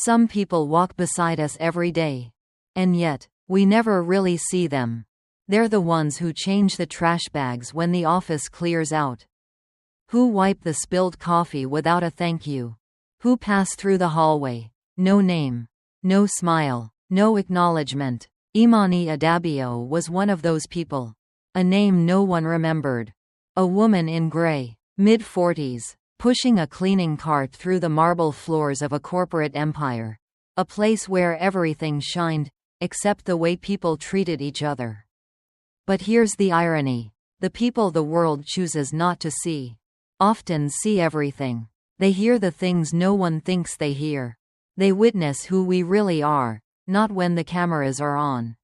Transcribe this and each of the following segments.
Some people walk beside us every day. And yet, we never really see them. They're the ones who change the trash bags when the office clears out. Who wipe the spilled coffee without a thank you. Who pass through the hallway. No name. No smile. No acknowledgement. Immani Adabio was one of those people. A name no one remembered. A woman in gray, mid-40s, pushing a cleaning cart through the marble floors of a corporate empire. A place where everything shined, except the way people treated each other. But here's the irony. The people the world chooses not to see often see everything. They hear the things no one thinks they hear. They witness who we really are, not when the cameras are on,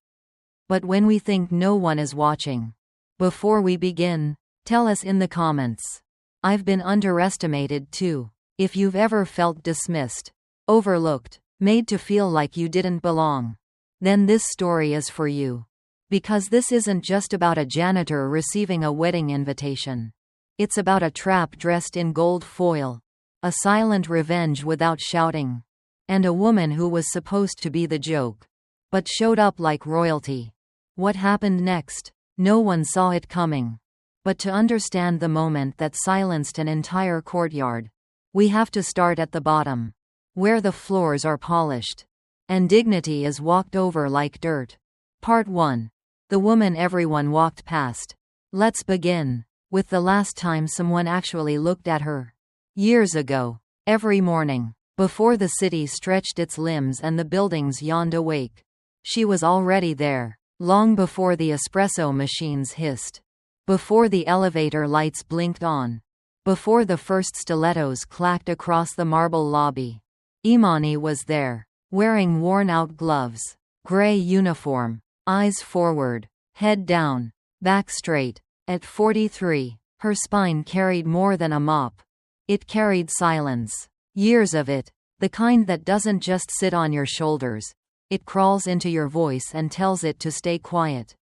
but when we think no one is watching. Before we begin, tell us in the comments. I've been underestimated too. If you've ever felt dismissed, overlooked, made to feel like you didn't belong, then this story is for you. Because this isn't just about a janitor receiving a wedding invitation. It's about a trap dressed in gold foil, a silent revenge without shouting, and a woman who was supposed to be the joke, but showed up like royalty. What happened next? No one saw it coming. But to understand the moment that silenced an entire courtyard, we have to start at the bottom, where the floors are polished, and dignity is walked over like dirt. Part 1. The woman everyone walked past. Let's begin with the last time someone actually looked at her. Years ago. Every morning, before the city stretched its limbs and the buildings yawned awake, she was already there, long before the espresso machines hissed, before the elevator lights blinked on, before the first stilettos clacked across the marble lobby. Immani was there, wearing worn-out gloves, gray uniform, eyes forward, head down, back straight. At 43, her spine carried more than a mop. It carried silence. Years of it. The kind that doesn't just sit on your shoulders. It crawls into your voice and tells it to stay quiet.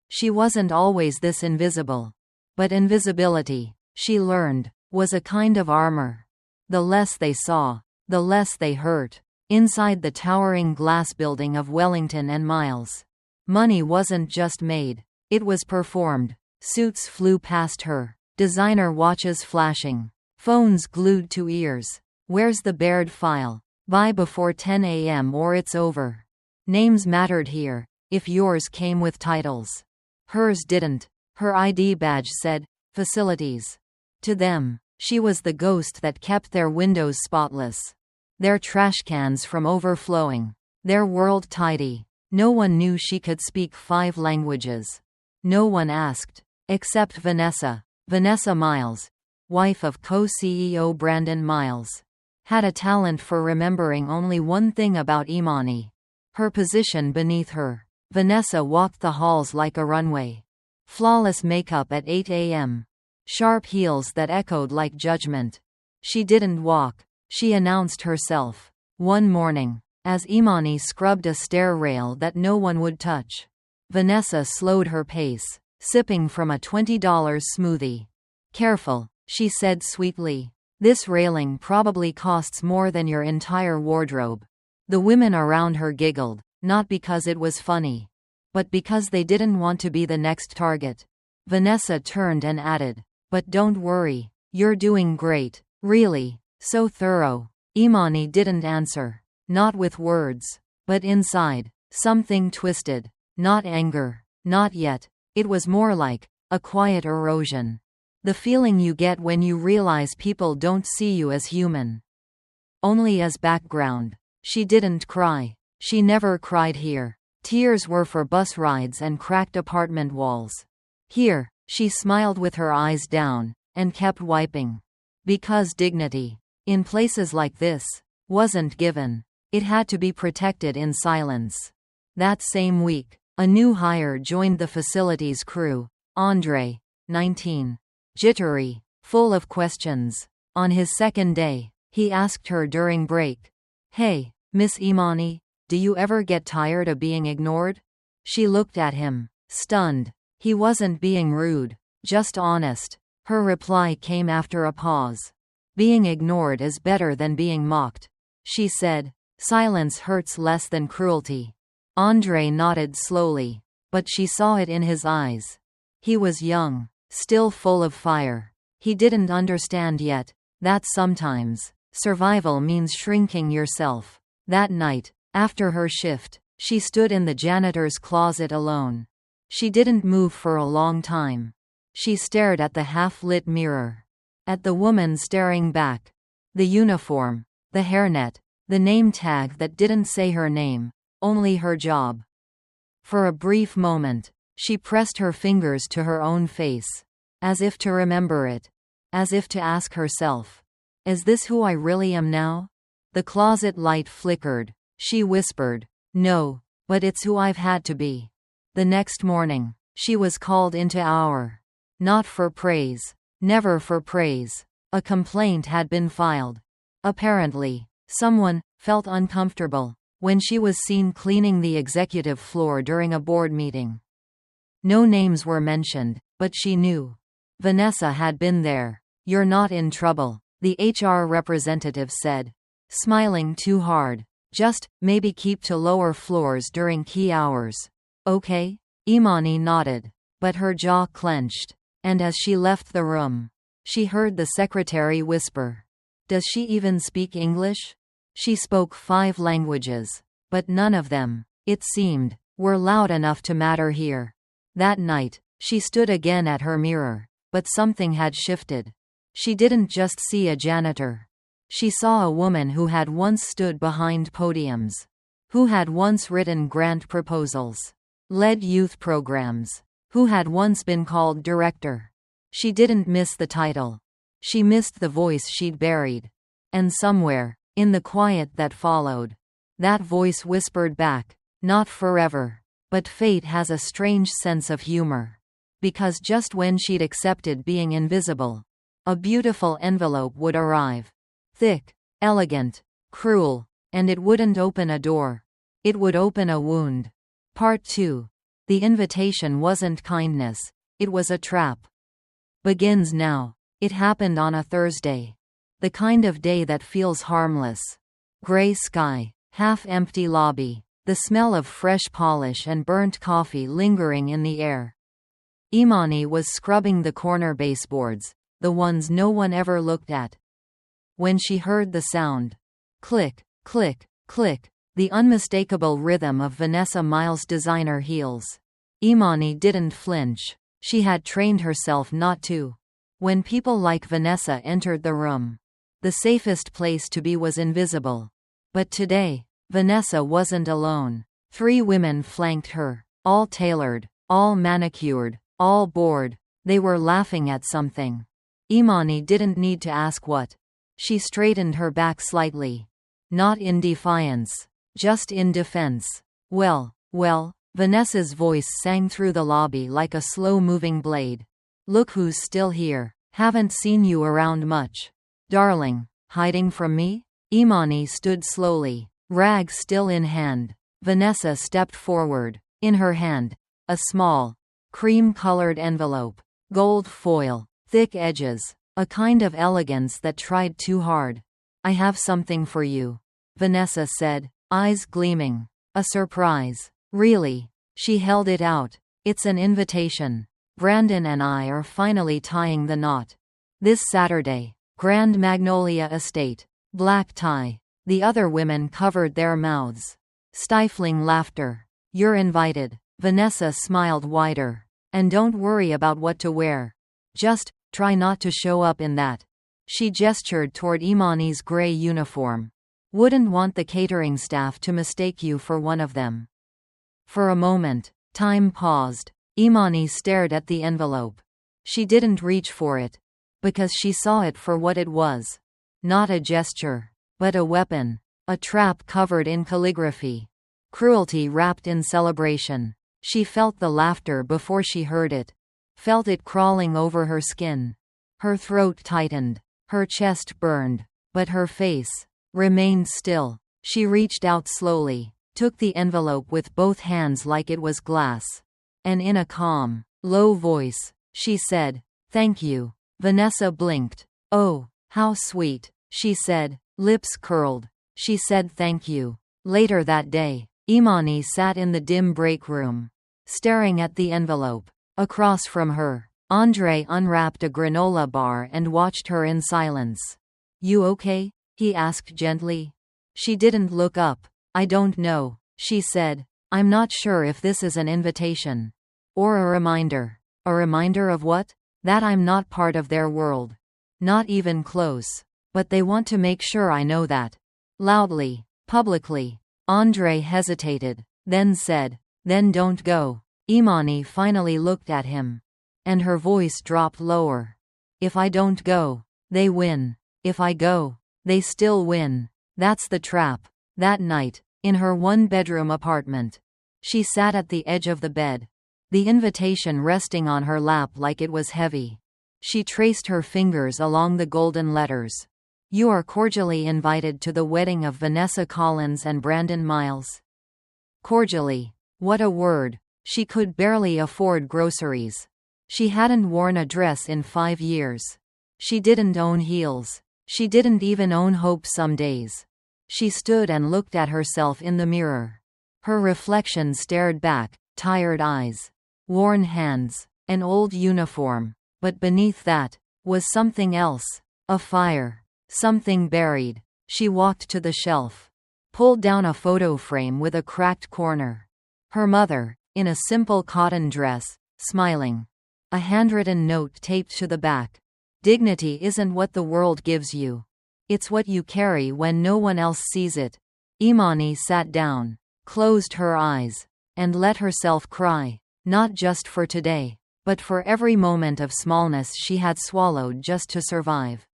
She wasn't always this invisible. But invisibility, she learned, was a kind of armor. The less they saw, the less they hurt. Inside the towering glass building of Wellington and Miles, money wasn't just made, it was performed. Suits flew past her, designer watches flashing, phones glued to ears. Where's the Baird file? Buy before 10 a.m. or it's over. Names mattered here, if yours came with titles. Hers didn't. Her ID badge said, facilities. To them, she was the ghost that kept their windows spotless, their trash cans from overflowing, their world tidy. No one knew she could speak 5 languages. No one asked. Except Vanessa. Vanessa Miles, wife of co-CEO Brandon Miles, had a talent for remembering only one thing about Immani: her position beneath her. Vanessa walked the halls like a runway. Flawless makeup at 8 a.m. Sharp heels that echoed like judgment. She didn't walk. She announced herself. One morning, as Immani scrubbed a stair rail that no one would touch, Vanessa slowed her pace, sipping from a $20 smoothie. Careful, she said sweetly. This railing probably costs more than your entire wardrobe. The women around her giggled, not because it was funny, but because they didn't want to be the next target. Vanessa turned and added, "But don't worry, you're doing great, really, so thorough." Immani didn't answer, not with words, but inside, something twisted. Not anger, not yet. It was more like a quiet erosion. The feeling you get when you realize people don't see you as human, only as background. She didn't cry. She never cried here. Tears were for bus rides and cracked apartment walls. Here, she smiled with her eyes down, and kept wiping. Because dignity, in places like this, wasn't given. It had to be protected in silence. That same week, a new hire joined the facilities crew, Andre, 19. Jittery, full of questions. On his second day, he asked her during break, "Hey, Miss Immani, do you ever get tired of being ignored?" She looked at him, stunned. He wasn't being rude, just honest. Her reply came after a pause. "Being ignored is better than being mocked," she said, Silence hurts less than cruelty. André nodded slowly. But she saw it in his eyes. He was young, still full of fire. He didn't understand yet that sometimes survival means shrinking yourself. That night, after her shift, she stood in the janitor's closet alone. She didn't move for a long time. She stared at the half-lit mirror. At the woman staring back. The uniform, the hairnet, the name tag that didn't say her name, only her job. For a brief moment, she pressed her fingers to her own face, as if to remember it, as if to ask herself, "Is this who I really am now?" The closet light flickered. She whispered, "No, but it's who I've had to be." The next morning, she was called into hour. Not for praise. Never for praise. A complaint had been filed. Apparently, someone felt uncomfortable when she was seen cleaning the executive floor during a board meeting. No names were mentioned, but she knew. Vanessa had been there. "You're not in trouble," the HR representative said, smiling too hard. "Just, maybe keep to lower floors during key hours. Okay?" Immani nodded. But her jaw clenched. And as she left the room, she heard the secretary whisper, "Does she even speak English?" She spoke 5 languages. But none of them, it seemed, were loud enough to matter here. That night, she stood again at her mirror. But something had shifted. She didn't just see a janitor. She saw a woman who had once stood behind podiums. Who had once written grant proposals. Led youth programs. Who had once been called director. She didn't miss the title. She missed the voice she'd buried. And somewhere, in the quiet that followed, that voice whispered back, "Not forever." But fate has a strange sense of humor. Because just when she'd accepted being invisible, a beautiful envelope would arrive. Thick, elegant, cruel, and it wouldn't open a door. It would open a wound. Part 2. The invitation wasn't kindness, it was a trap. Begins now. It happened on a Thursday. The kind of day that feels harmless. Gray sky, half-empty lobby, the smell of fresh polish and burnt coffee lingering in the air. Immani was scrubbing the corner baseboards, the ones no one ever looked at. When she heard the sound, click, click, click, the unmistakable rhythm of Vanessa Miles' designer heels, Immani didn't flinch. She had trained herself not to. When people like Vanessa entered the room, the safest place to be was invisible. But today, Vanessa wasn't alone. 3 women flanked her, all tailored, all manicured, all bored. They were laughing at something. Immani didn't need to ask what. She straightened her back slightly. Not in defiance. Just in defense. Well, Vanessa's voice sang through the lobby like a slow-moving blade. "Look who's still here. Haven't seen you around much. Darling, hiding from me?" Immani stood slowly, rag still in hand. Vanessa stepped forward. In her hand, a small, cream-colored envelope. Gold foil, thick edges, a kind of elegance that tried too hard. "I have something for you," Vanessa said, eyes gleaming. "A surprise." "Really?" She held it out. "It's an invitation. Brandon and I are finally tying the knot. This Saturday. Grand Magnolia Estate. Black tie." The other women covered their mouths. Stifling laughter. "You're invited." Vanessa smiled wider. "And don't worry about what to wear. Just try not to show up in that." She gestured toward Immani's gray uniform. "Wouldn't want the catering staff to mistake you for one of them." For a moment, time paused. Immani stared at the envelope. She didn't reach for it. Because she saw it for what it was. Not a gesture. But a weapon. A trap covered in calligraphy. Cruelty wrapped in celebration. She felt the laughter before she heard it. Felt it crawling over her skin. Her throat tightened. Her chest burned. But her face remained still. She reached out slowly. Took the envelope with both hands like it was glass. And in a calm, low voice, she said, "Thank you." Vanessa blinked. "Oh, how sweet," she said, lips curled. She said thank you. Later that day, Immani sat in the dim break room, staring at the envelope. Across from her, Andre unwrapped a granola bar and watched her in silence. You okay? He asked gently. She didn't look up. I don't know, she said. I'm not sure if this is an invitation. Or a reminder. A reminder of what? That I'm not part of their world. Not even close. But they want to make sure I know that. Loudly, publicly. Andre hesitated, then said, then don't go. Immani finally looked at him. And her voice dropped lower. If I don't go, they win. If I go, they still win. That's the trap. That night, in her one-bedroom apartment, she sat at the edge of the bed, the invitation resting on her lap like it was heavy. She traced her fingers along the golden letters. You are cordially invited to the wedding of Vanessa Collins and Brandon Miles. Cordially. What a word. She could barely afford groceries. She hadn't worn a dress in 5 years. She didn't own heels. She didn't even own hope some days. She stood and looked at herself in the mirror. Her reflection stared back, tired eyes, worn hands, an old uniform. But beneath that was something else. A fire. Something buried. She walked to the shelf, pulled down a photo frame with a cracked corner. Her mother, in a simple cotton dress, smiling. A handwritten note taped to the back. Dignity isn't what the world gives you. It's what you carry when no one else sees it. Immani sat down, closed her eyes, and let herself cry, not just for today, but for every moment of smallness she had swallowed just to survive.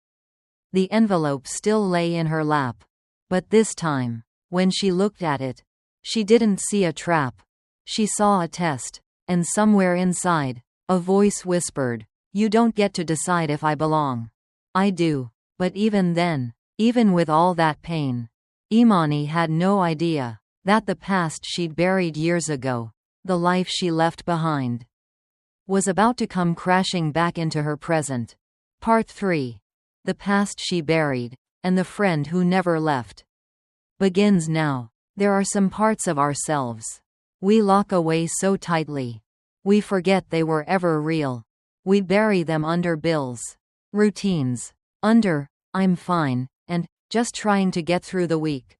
The envelope still lay in her lap. But this time, when she looked at it, she didn't see a trap. She saw a test. And somewhere inside, a voice whispered, you don't get to decide if I belong. I do. But even then, even with all that pain, Immani had no idea that the past she'd buried years ago, the life she left behind, was about to come crashing back into her present. Part 3. The past she buried, and the friend who never left, begins now. There are some parts of ourselves we lock away so tightly, we forget they were ever real. We bury them under bills, routines, under I'm fine, and just trying to get through the week.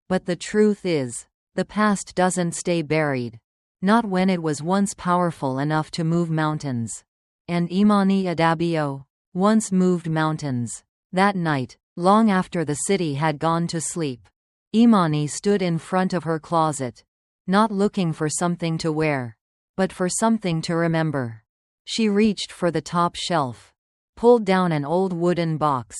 But the truth is, the past doesn't stay buried. Not when it was once powerful enough to move mountains. And Immani Adabio once moved mountains. That night, long after the city had gone to sleep, Immani stood in front of her closet, not looking for something to wear, but for something to remember. She reached for the top shelf, pulled down an old wooden box,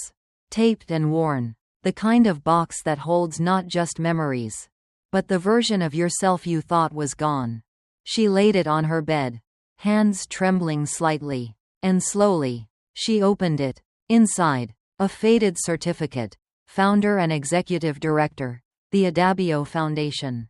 taped and worn, the kind of box that holds not just memories, but the version of yourself you thought was gone. She laid it on her bed, hands trembling slightly, and slowly, she opened it. Inside, a faded certificate, founder and executive director, the Adabio Foundation.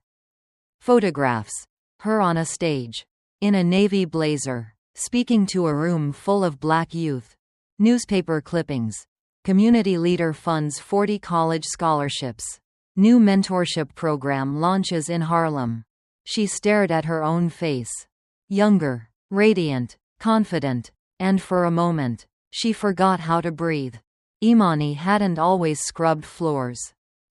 Photographs. Her on a stage, in a navy blazer, speaking to a room full of black youth. Newspaper clippings. Community leader funds 40 college scholarships. New mentorship program launches in Harlem. She stared at her own face. Younger, radiant, confident, and for a moment, she forgot how to breathe. Immani hadn't always scrubbed floors.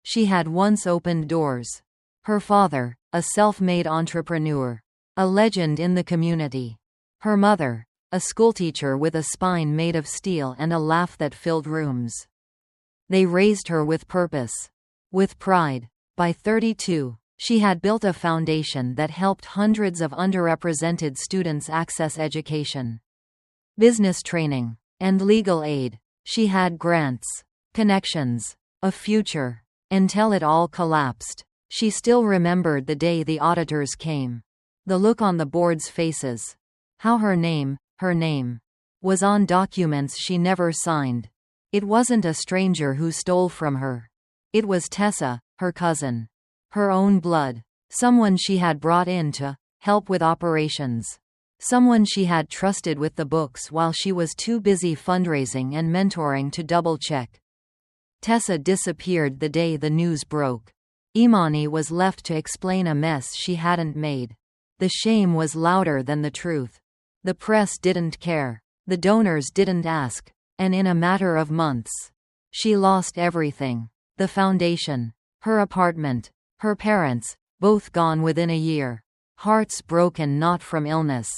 She had once opened doors. Her father, a self-made entrepreneur, a legend in the community. Her mother, a schoolteacher with a spine made of steel and a laugh that filled rooms. They raised her with purpose, with pride. By 32, she had built a foundation that helped hundreds of underrepresented students access education, business training, and legal aid. She had grants, connections, a future. Until it all collapsed. She still remembered the day the auditors came. The look on the board's faces. How her name, was on documents she never signed. It wasn't a stranger who stole from her. It was Tessa, her cousin. Her own blood. Someone she had brought in to help with operations. Someone she had trusted with the books while she was too busy fundraising and mentoring to double-check. Tessa disappeared the day the news broke. Immani was left to explain a mess she hadn't made. The shame was louder than the truth. The press didn't care. The donors didn't ask. And in a matter of months, she lost everything. The foundation, her apartment, her parents, both gone within a year. Hearts broken not from illness,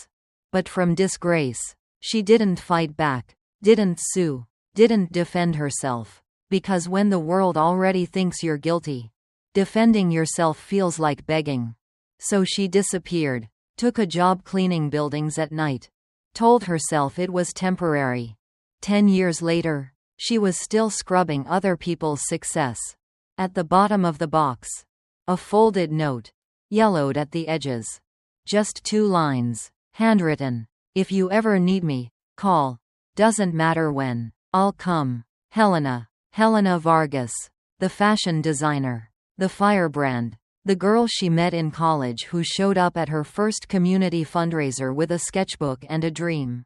but from disgrace. She didn't fight back, didn't sue, didn't defend herself. Because when the world already thinks you're guilty, defending yourself feels like begging. So she disappeared, took a job cleaning buildings at night, told herself it was temporary. 10 years later, she was still scrubbing other people's success. At the bottom of the box, a folded note, yellowed at the edges. Just 2 lines, handwritten. If you ever need me, call. Doesn't matter when. I'll come. Helena. Helena Vargas. The fashion designer. The firebrand. The girl she met in college who showed up at her first community fundraiser with a sketchbook and a dream.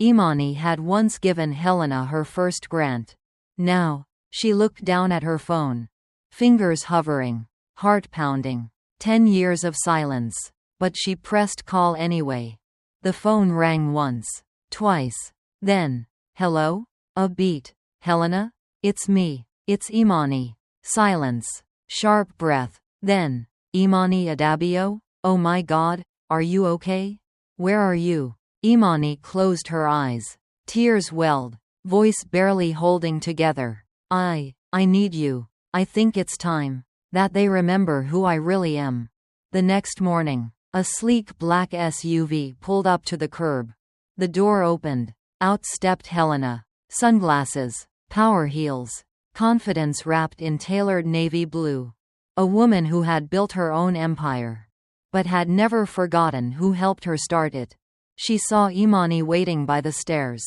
Immani had once given Helena her first grant. Now, she looked down at her phone. Fingers hovering. Heart pounding. 10 years of silence. But she pressed call anyway. The phone rang once. Twice. Then, hello? A beat. Helena? It's me. It's Immani. Silence. Sharp breath. Then, Immani Adabio? Oh my God, are you okay? Where are you? Immani closed her eyes. Tears welled. Voice barely holding together. I need you. I think it's time that they remember who I really am. The next morning, a sleek black SUV pulled up to the curb. The door opened. Out stepped Helena. Sunglasses, power heels, confidence wrapped in tailored navy blue. A woman who had built her own empire, but had never forgotten who helped her start it. She saw Immani waiting by the stairs.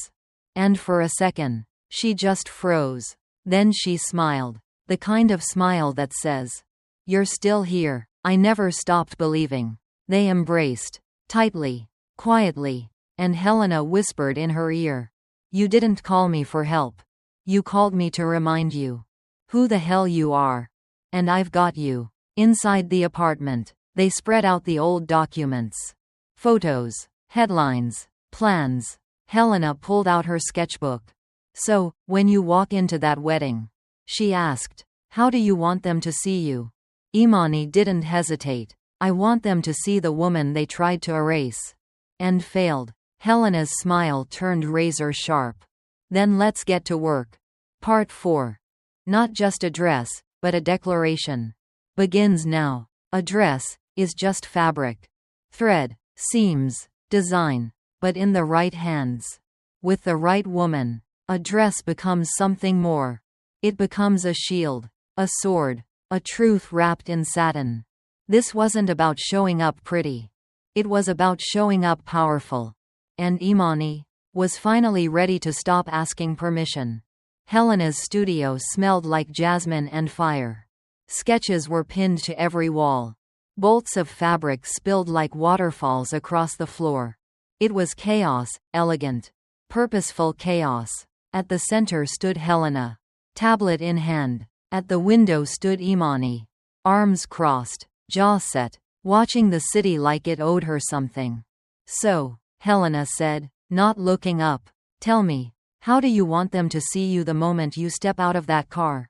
And for a second, she just froze. Then she smiled. The kind of smile that says, "You're still here." I never stopped believing. They embraced. Tightly. Quietly. And Helena whispered in her ear, "You didn't call me for help. You called me to remind you who the hell you are. And I've got you." Inside the apartment, they spread out the old documents. Photos, headlines, plans. Helena pulled out her sketchbook. "So, when you walk into that wedding," she asked, "how do you want them to see you?" Immani didn't hesitate. "I want them to see the woman they tried to erase. And failed." Helena's smile turned razor sharp. "Then let's get to work." Part 4. Not just a dress, but a declaration. Begins now. A dress is just fabric. Thread, seams, design. But in the right hands, with the right woman, a dress becomes something more. It becomes a shield, a sword, a truth wrapped in satin. This wasn't about showing up pretty. It was about showing up powerful. And Immani was finally ready to stop asking permission. Helena's studio smelled like jasmine and fire. Sketches were pinned to every wall. Bolts of fabric spilled like waterfalls across the floor. It was chaos, elegant, purposeful chaos. At the center stood Helena, tablet in hand. At the window stood Immani, arms crossed, jaw set, watching the city like it owed her something. "So," Helena said, not looking up, "tell me, how do you want them to see you the moment you step out of that car?"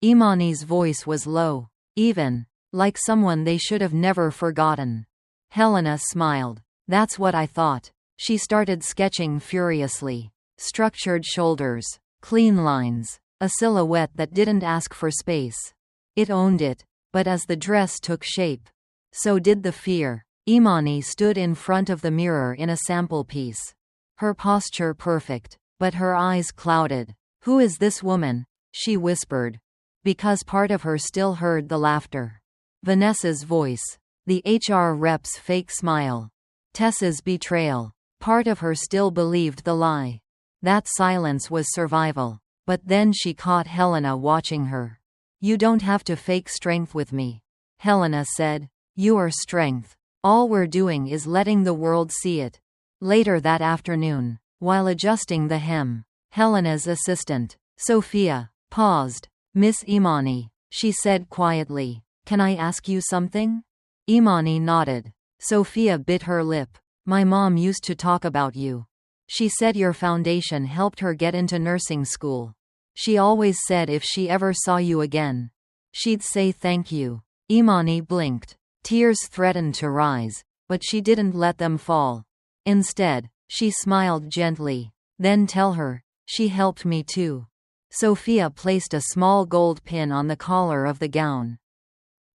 Immani's voice was low, even, like someone they should have never forgotten. Helena smiled. "That's what I thought." She started sketching furiously. Structured shoulders, clean lines, a silhouette that didn't ask for space. It owned it. But as the dress took shape, so did the fear. Immani stood in front of the mirror in a sample piece. Her posture perfect, but her eyes clouded. "Who is this woman?" she whispered. Because part of her still heard the laughter. Vanessa's voice. The HR rep's fake smile. Tessa's betrayal. Part of her still believed the lie. That silence was survival. But then she caught Helena watching her. "You don't have to fake strength with me," Helena said. "You are strength. All we're doing is letting the world see it." Later that afternoon, while adjusting the hem, Helena's assistant, Sophia, Paused. "Miss Immani," she said quietly, "can I ask you something?" Immani nodded. Sophia bit her lip. "My mom used to talk about you. She said your foundation helped her get into nursing school. She always said if she ever saw you again, she'd say thank you." Immani blinked. Tears threatened to rise, but she didn't let them fall. Instead, she smiled gently. "Then tell her, she helped me too." Sophia placed a small gold pin on the collar of the gown.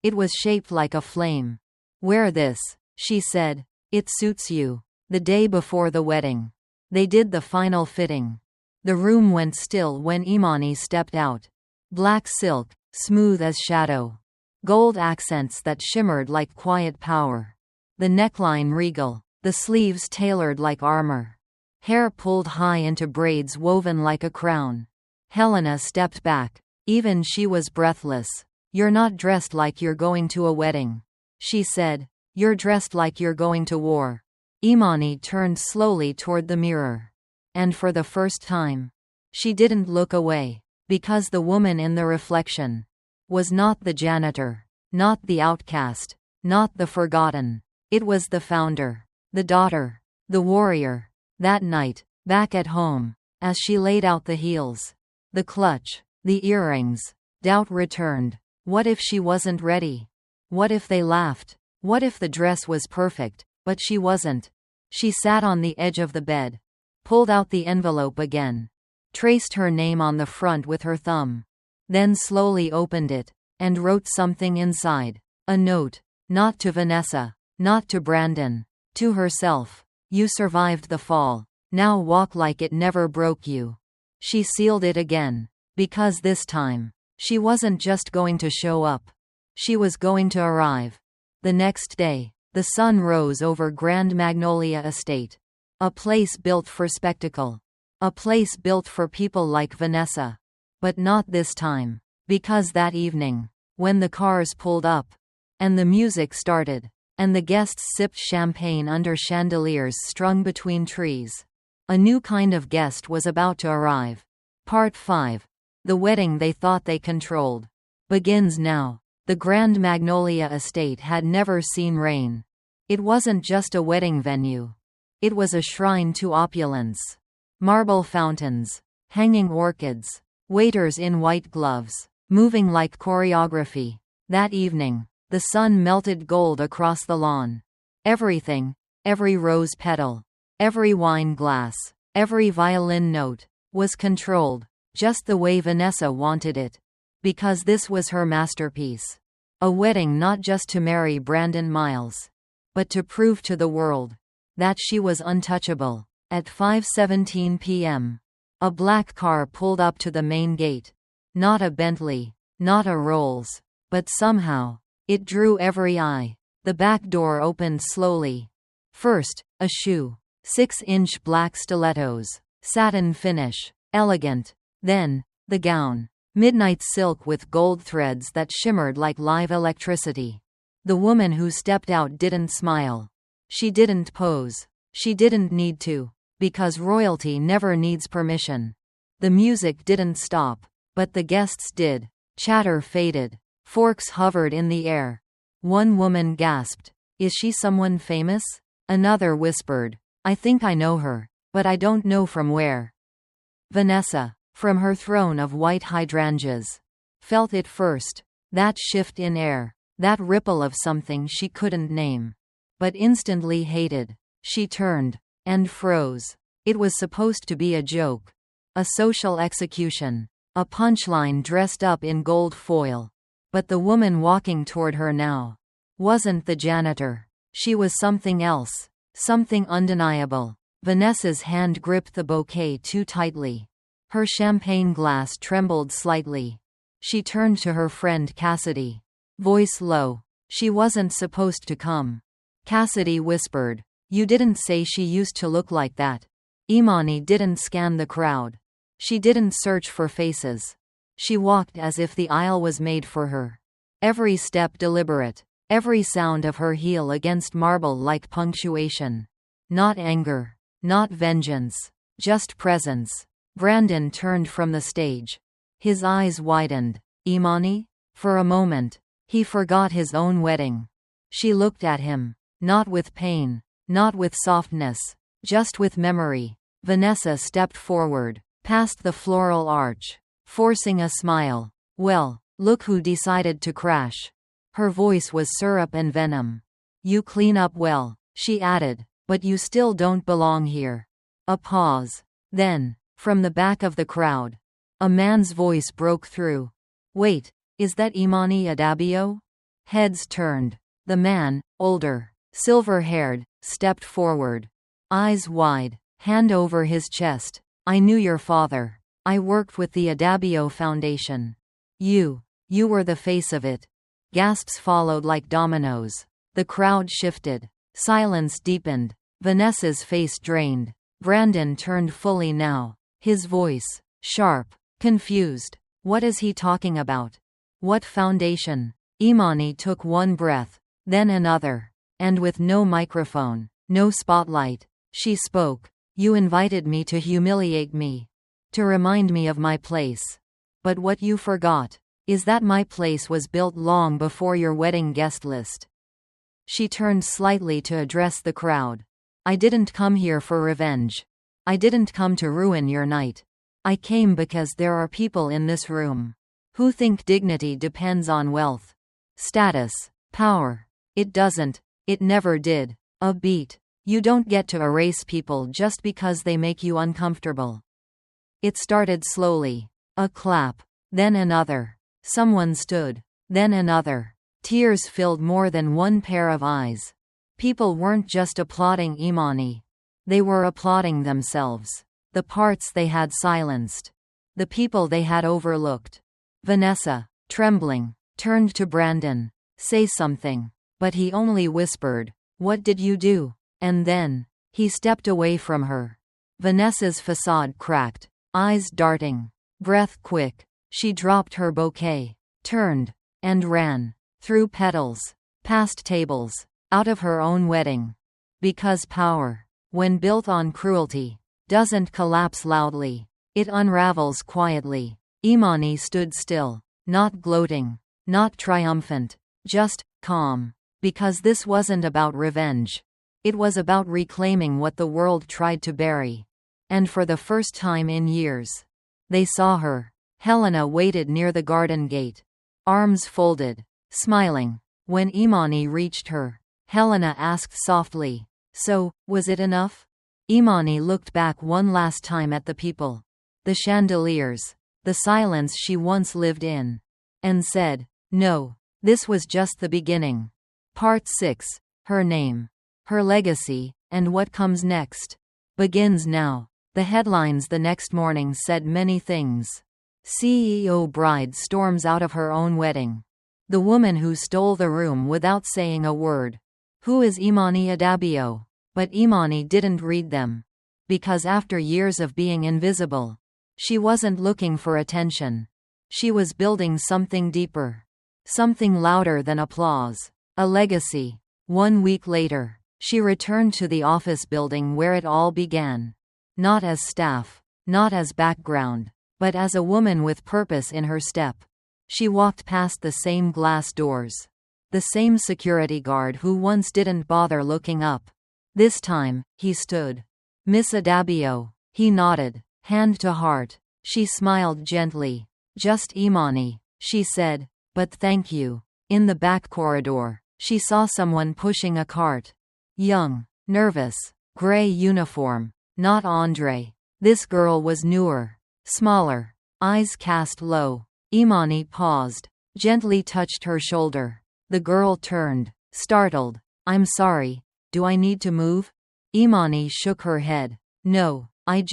It was shaped like a flame. "Wear this," she said. "It suits you." The day before the wedding, they did the final fitting. The room went still when Immani stepped out. Black silk, smooth as shadow. Gold accents that shimmered like quiet power. The neckline regal, the sleeves tailored like armor. Hair pulled high into braids woven like a crown. Helena stepped back. Even she was breathless. "You're not dressed like you're going to a wedding," she said. "You're dressed like you're going to war." Immani turned slowly toward the mirror. And for the first time, she didn't look away, because the woman in the reflection was not the janitor, not the outcast, not the forgotten. It was the founder, the daughter, the warrior. That night, back at home, as she laid out the heels, the clutch, the earrings, doubt returned. What if she wasn't ready? What if they laughed? What if the dress was perfect, but she wasn't? She sat on the edge of the bed, pulled out the envelope again, traced her name on the front with her thumb, then slowly opened it, and wrote something inside. A note. Not to Vanessa, not to Brandon, to herself. "You survived the fall. Now walk like it never broke you." She sealed it again. Because this time, she wasn't just going to show up. She was going to arrive. The next day, the sun rose over Grand Magnolia Estate. A place built for spectacle. A place built for people like Vanessa. But not this time. Because that evening, when the cars pulled up, and the music started, and the guests sipped champagne under chandeliers strung between trees, a new kind of guest was about to arrive. Part 5. The wedding they thought they controlled begins now. The Grand Magnolia Estate had never seen rain. It wasn't just a wedding venue. It was a shrine to opulence. Marble fountains, hanging orchids, waiters in white gloves, moving like choreography. That evening, the sun melted gold across the lawn. Everything, every rose petal, every wine glass, every violin note, was controlled, just the way Vanessa wanted it. Because this was her masterpiece. A wedding not just to marry Brandon Miles, but to prove to the world that she was untouchable. At 5:17 p.m., a black car pulled up to the main gate. Not a Bentley, not a Rolls, but somehow, it drew every eye. The back door opened slowly. First, a shoe. 6-inch black stilettos. Satin finish. Elegant. Then, the gown. Midnight silk with gold threads that shimmered like live electricity. The woman who stepped out didn't smile. She didn't pose. She didn't need to. Because royalty never needs permission. The music didn't stop. But the guests did. Chatter faded. Forks hovered in the air. One woman gasped. "Is she someone famous?" Another whispered, "I think I know her, but I don't know from where." Vanessa, from her throne of white hydrangeas, felt it first. That shift in air. That ripple of something she couldn't name. But instantly hated. She turned. And froze. It was supposed to be a joke. A social execution. A punchline dressed up in gold foil. But the woman walking toward her now wasn't the janitor. She was something else. Something undeniable. Vanessa's hand gripped the bouquet too tightly. Her champagne glass trembled slightly. She turned to her friend Cassidy. Voice low. "She wasn't supposed to come." Cassidy whispered. "You didn't say she used to look like that." Immani didn't scan the crowd. She didn't search for faces. She walked as if the aisle was made for her. Every step deliberate. Every sound of her heel against marble like punctuation. Not anger. Not vengeance. Just presence. Brandon turned from the stage. His eyes widened. Immani? For a moment, he forgot his own wedding. She looked at him. Not with pain. Not with softness. Just with memory. Vanessa stepped forward, past the floral arch, forcing a smile. Well, look who decided to crash. Her voice was syrup and venom. You clean up well, she added, but you still don't belong here. A pause. Then, from the back of the crowd, a man's voice broke through. Wait, is that Immani Adabio? Heads turned. The man, older, silver-haired, stepped forward. Eyes wide, hand over his chest. I knew your father. I worked with the Adabio Foundation. You were the face of it. Gasps followed like dominoes. The crowd shifted. Silence deepened. Vanessa's face drained. Brandon turned fully now. His voice, sharp, confused. What is he talking about? What foundation? Immani took one breath, then another. And with no microphone, no spotlight, she spoke. You invited me to humiliate me. To remind me of my place. But what you forgot is that my place was built long before your wedding guest list. She turned slightly to address the crowd. I didn't come here for revenge. I didn't come to ruin your night. I came because there are people in this room who think dignity depends on wealth, status, power. It doesn't. It never did. A beat. You don't get to erase people just because they make you uncomfortable. It started slowly. A clap. Then another. Someone stood. Then another. Tears filled more than one pair of eyes. People weren't just applauding Immani. They were applauding themselves. The parts they had silenced. The people they had overlooked. Vanessa, trembling, turned to Brandon. Say something. But he only whispered, what did you do? And then, he stepped away from her. Vanessa's facade cracked. Eyes darting. Breath quick. She dropped her bouquet. Turned. And ran. Through petals. Past tables. Out of her own wedding. Because power, when built on cruelty, doesn't collapse loudly. It unravels quietly. Immani stood still. Not gloating. Not triumphant. Just calm. Because this wasn't about revenge. It was about reclaiming what the world tried to bury. And for the first time in years, they saw her. Helena waited near the garden gate. Arms folded. Smiling. When Immani reached her, Helena asked softly, so, was it enough? Immani looked back one last time at the people. The chandeliers. The silence she once lived in. And said, no, this was just the beginning. Part 6. Her name. Her legacy, and what comes next, begins now. The headlines the next morning said many things. CEO bride storms out of her own wedding. The woman who stole the room without saying a word. Who is Immani Adabio? But Immani didn't read them. Because after years of being invisible, she wasn't looking for attention. She was building something deeper. Something louder than applause. A legacy. 1 week later, she returned to the office building where it all began. Not as staff, not as background, but as a woman with purpose in her step. She walked past the same glass doors. The same security guard who once didn't bother looking up. This time, he stood. Miss Adabio. He nodded, hand to heart. She smiled gently. Just Immani, she said, but thank you. In the back corridor, she saw someone pushing a cart. Young, nervous, gray uniform. Not Andre. This girl was newer, smaller, eyes cast low. Immani paused, gently touched her shoulder. The girl turned, startled. I'm sorry, do I need to move? Immani shook her head. No, I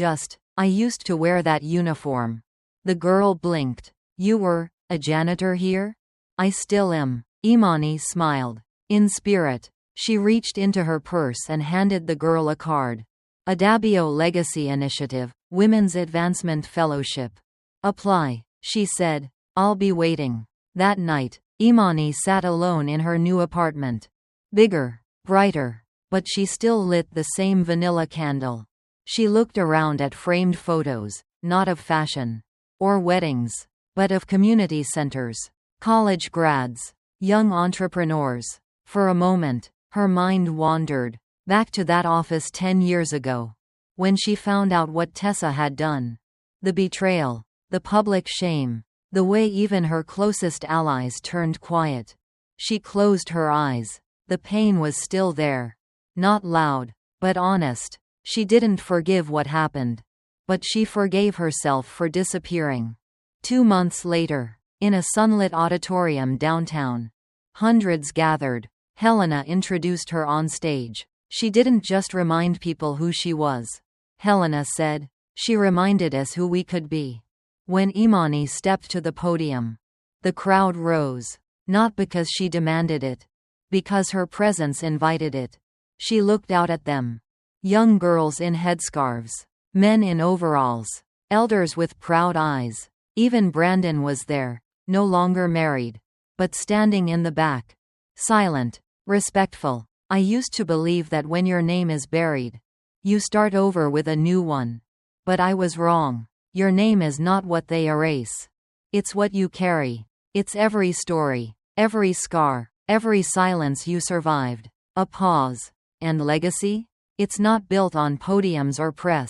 used to wear that uniform. The girl blinked. You were a janitor here? I still am. Immani smiled. In spirit, she reached into her purse and handed the girl a card. Adabio Legacy Initiative, Women's Advancement Fellowship. Apply, she said. I'll be waiting. That night, Immani sat alone in her new apartment. Bigger, brighter, but she still lit the same vanilla candle. She looked around at framed photos, not of fashion or weddings, but of community centers, college grads, young entrepreneurs. For a moment, her mind wandered back to that office 10 years ago, when she found out what Tessa had done. The betrayal, the public shame, the way even her closest allies turned quiet. She closed her eyes. The pain was still there. Not loud, but honest. She didn't forgive what happened, but she forgave herself for disappearing. 2 months later, in a sunlit auditorium downtown, hundreds gathered. Helena introduced her on stage. She didn't just remind people who she was, Helena said. She reminded us who we could be. When Immani stepped to the podium, the crowd rose, not because she demanded it, because her presence invited it. She looked out at them. Young girls in headscarves, men in overalls, elders with proud eyes. Even Brandon was there, no longer married, but standing in the back, silent, respectful. I used to believe that when your name is buried, you start over with a new one. But I was wrong. Your name is not what they erase. It's what you carry. It's every story, every scar, every silence you survived. A pause. And legacy? It's not built on podiums or press.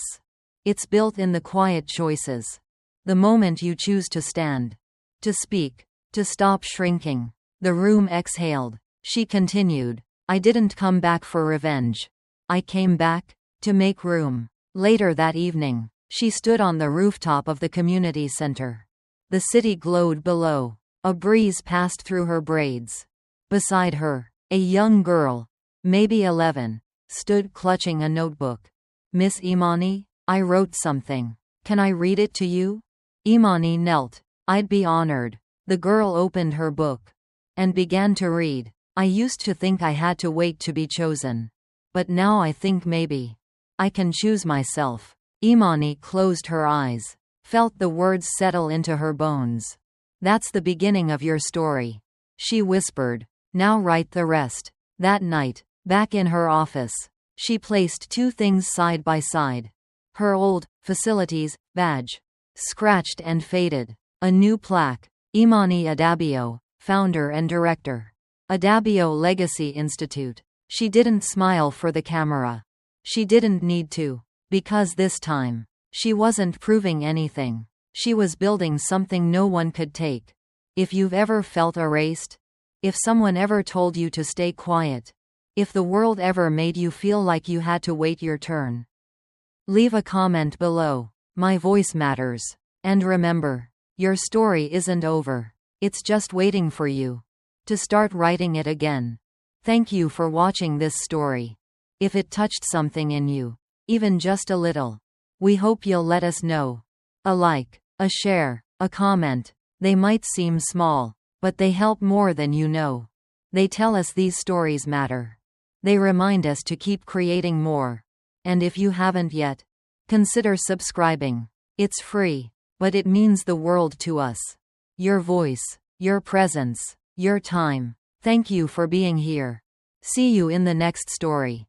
It's built in the quiet choices. The moment you choose to stand, to speak, to stop shrinking. The room exhaled. She continued. I didn't come back for revenge. I came back to make room. Later that evening, she stood on the rooftop of the community center. The city glowed below. A breeze passed through her braids. Beside her, a young girl, maybe 11, stood clutching a notebook. Miss Immani, I wrote something. Can I read it to you? Immani knelt. I'd be honored. The girl opened her book and began to read. I used to think I had to wait to be chosen. But now I think maybe I can choose myself. Immani closed her eyes, felt the words settle into her bones. That's the beginning of your story, she whispered. Now write the rest. That night, back in her office, she placed 2 things side by side. Her old facilities badge, scratched and faded. A new plaque. Immani Adabio, founder and director. Adabio Legacy Institute. She didn't smile for the camera. She didn't need to. Because this time, she wasn't proving anything. She was building something no one could take. If you've ever felt erased, if someone ever told you to stay quiet, if the world ever made you feel like you had to wait your turn, leave a comment below. My voice matters. And remember, your story isn't over. It's just waiting for you to start writing it again. Thank you for watching this story. If it touched something in you, even just a little, we hope you'll let us know. A like, a share, a comment. They might seem small, but they help more than you know. They tell us these stories matter. They remind us to keep creating more. And if you haven't yet, consider subscribing. It's free, but it means the world to us. Your voice, your presence, your time. Thank you for being here. See you in the next story.